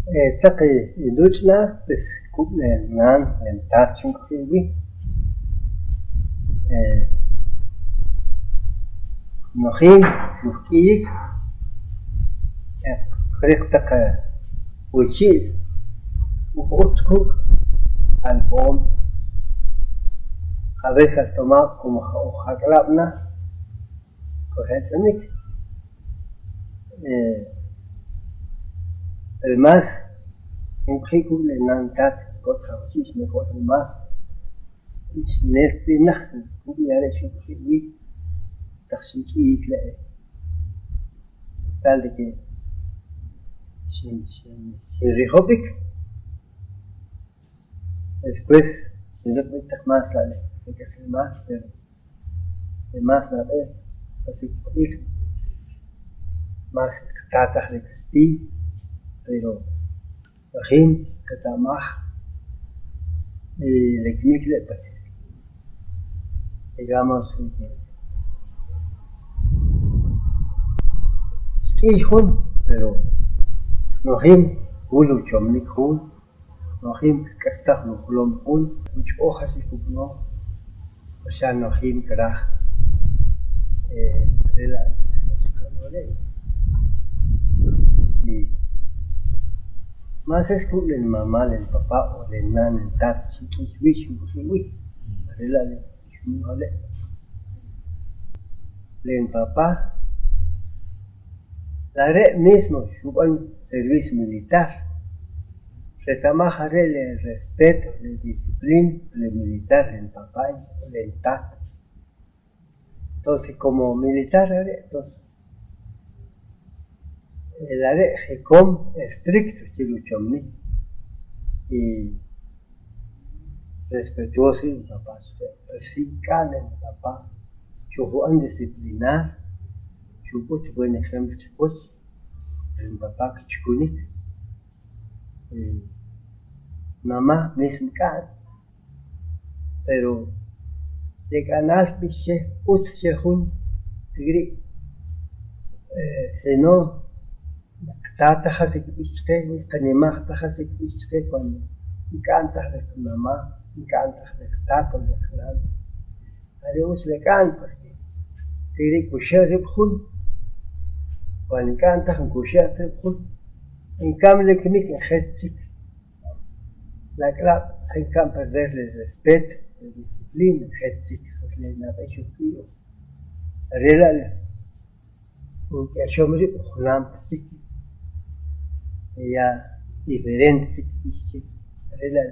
Taqi iluchna pues kuble nan en tachun khiwi nohin lukiyik khriq taqa uchi uskuk albom cabeza toma como ojaklapna cohetnik el más un khikuble nan tat otra uchis me cosa más ich nervi nachten kubiare shukhiwi takhshiki ikle tal de que sin rihobik después sin repente más sale hay que hacer más pero de más la vez así ir más tata de casti pero rehim katamah le knikle pues digamos hijón pero nohim hulu chomnik hul nohim kastah nuklom hul much hojas y kupno o sea nohim krah rela y más es que el mamá el papá o el nan el tat chiquiwish chiquiwi rela le papá la re mismo suban servicio militar se tamaja el respeto la disciplina el militar el papá el tat entonces como militar entonces el área jecom estricto chiluchomni y respetuoso el papá persican el papá chujuan disciplinar chupo buen ejemplo chupos el papá chukunik mamá mismo can pero de ganar biche usche hun tigri si no tata hasik biche kanimah hasik biche cuando encanta de tu mamá encanta de tato de clan adiós le can porque tigri kusher hun cuando encanta con kusher hun en cambio que me que la clave se can perder el respeto la disciplina gestic le na pecho fío real porque yo me digo nam ya diferente real